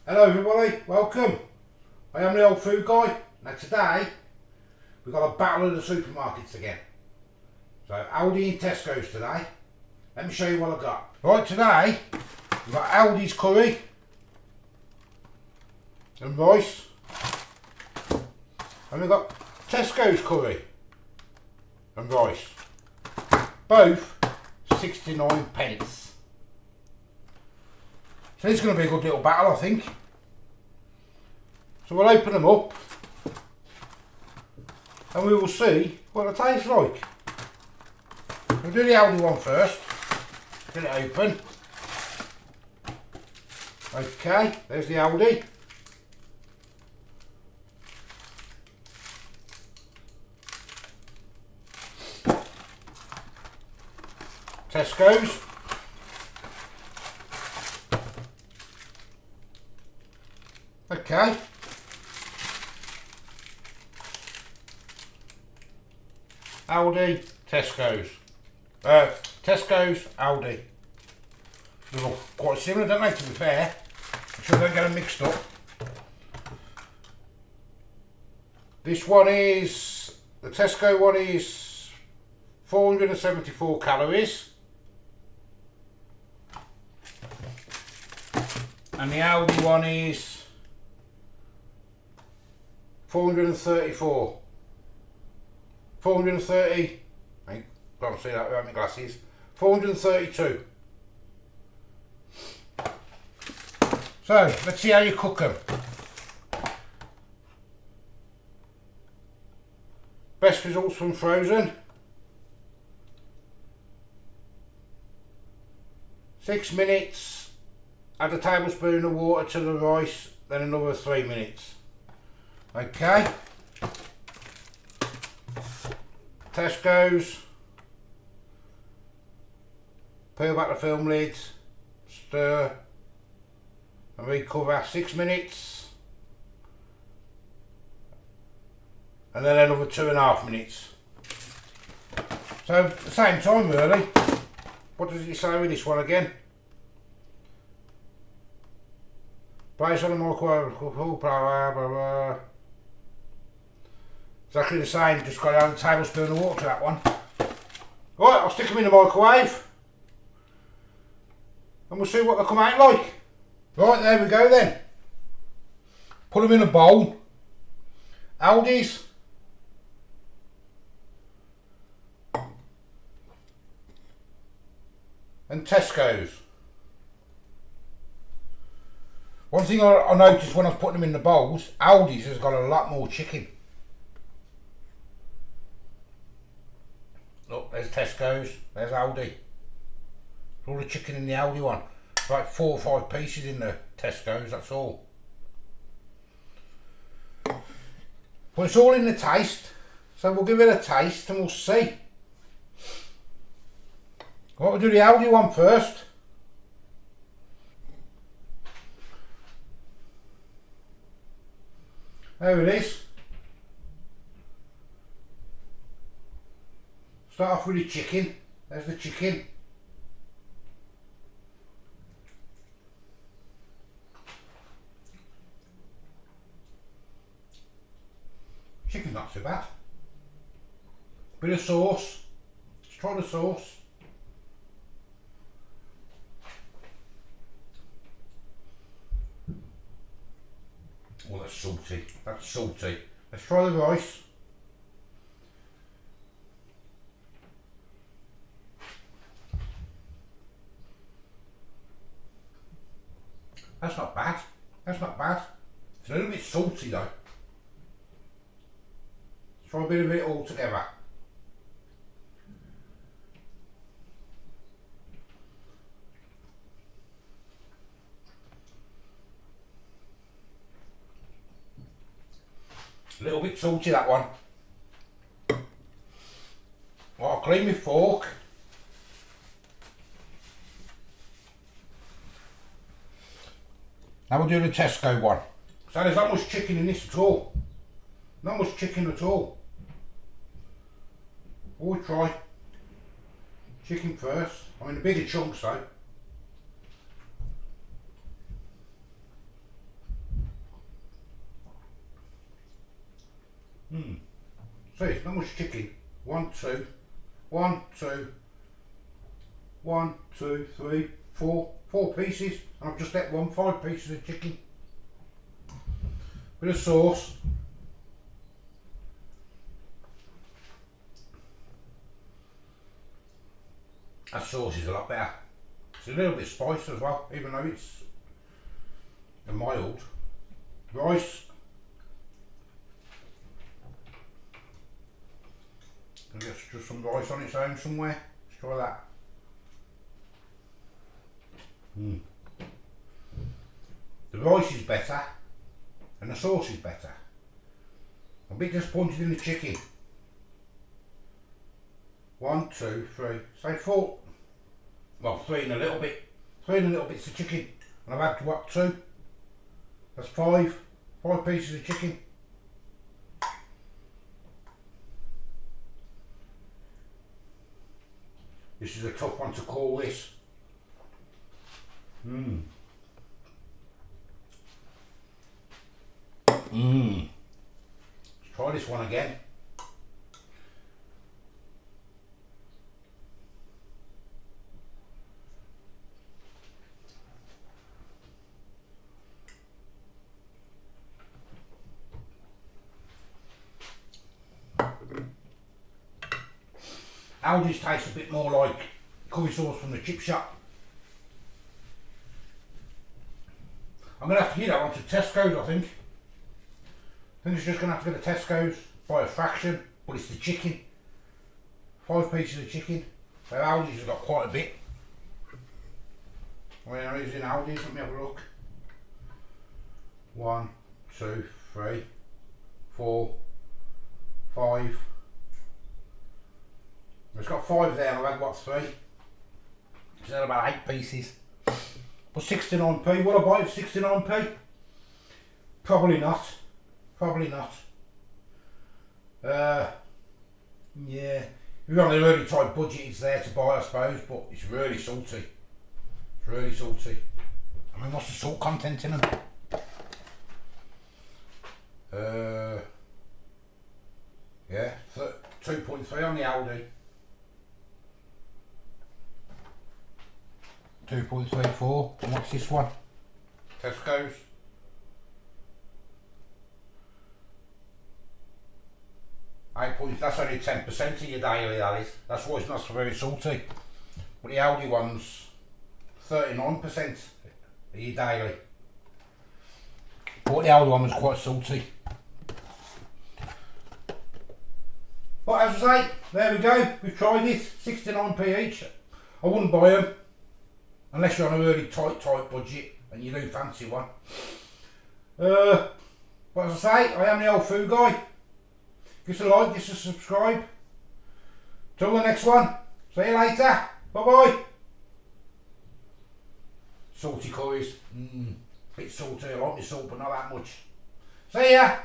Hello everybody, welcome. I am the old food guy. Now today we've got a battle of the supermarkets again. So Aldi and Tesco's today. Let me show you what I've got. Right, today we've got Aldi's curry and rice, and we've got Tesco's curry and rice. Both 69 pence. So this is going to be a good little battle, I think. So we'll open them up and we will see what they taste like. We'll do the Aldi one first. Get it open. Okay, there's the Aldi. Tesco's. Okay. Aldi, Tesco's. Tesco's, Aldi. They look quite similar, don't they, to be fair? I'm sure I don't get them mixed up. This one is, the Tesco one is 474 calories. And the Aldi one is 434. 430. I can't see that without my glasses. 432. So let's see how you cook them. Best results from frozen. 6 minutes. Add a tablespoon of water to the rice, then another 3 minutes. Okay. Tesco's. Peel back the film lids, stir and recover 6 minutes, and then another 2.5 minutes. So at the same time really. What does it say with this one again? Place on the microwave, blah, blah, blah. Exactly the same, just got to add a tablespoon of water to that one. Right, I'll stick them in the microwave and we'll see what they come out like. Right, there we go then. Put them in a bowl. Aldi's. And Tesco's. One thing I noticed when I was putting them in the bowls, Aldi's has got a lot more chicken. Look, there's Tesco's, there's Aldi. All the chicken in the Aldi one. Like 4 or 5 pieces in the Tesco's, that's all. But it's all in the taste. So we'll give it a taste and we'll see. We'll do the Aldi one first. There it is. Start off with the chicken. There's the chicken. Chicken's not too bad. Bit of sauce. Let's try the sauce. Oh, that's salty. That's salty. Let's try the rice. That's not bad. That's not bad. It's a little bit salty though. Let's try a bit of it all together. A little bit salty, that one. Well, I'll clean my fork. Now we'll do the Tesco one. So there's not much chicken in this at all. Not much chicken at all. We'll try chicken first. I mean the bigger chunks though. See, it's not much chicken. 1, 2, 1, 2, 1, 2, 3, 4. 4 pieces, and I've just ate 5 pieces of chicken. Bit of sauce. That sauce is a lot better. It's a little bit spiced as well, even though it's a mild. Rice. And just some rice on its own somewhere. Let's try that. The rice is better and the sauce is better. I'm a bit disappointed in the chicken. 1, 2, 3, say 4. Well, 3 and a little bit. 3 and a little bits of chicken. And I've had what, 2? That's 5. 5 pieces of chicken. This is a tough one to call this. Let's try this one again. Aldi's tastes a bit more like curry sauce from the chip shop. I'm going to have to get that one to Tesco's, I think. I think it's just going to have to go to Tesco's by a fraction, but it's the chicken. 5 pieces of chicken. So Aldi's has got quite a bit. Where is in Aldi's? Let me have a look. 1, 2, 3, 4, 5. It's got 5 there, and I've had what, 3? It's had about 8 pieces. But 69p, will I buy it for 69p? Probably not. Probably not. Yeah. If you're on a really tight budget, it's there to buy, I suppose, but it's really salty. It's really salty. I mean, what's the salt content in them? 2.3 on the Aldi. 2.34. And what's this one? Tesco's. 8 points. That's only 10% of your daily, that is. That's why it's not so very salty. But the Aldi one's 39% of your daily. But the Aldi one was quite salty. But as I say, there we go. We've tried it. 69p each. I wouldn't buy them unless you're on a really tight budget and you do fancy one. But as I say, I am the old food guy. Give us a like, give us a subscribe. Till the next one. See you later. Bye bye. Salty curries. Bit salty. I like my salt, but not that much. See ya.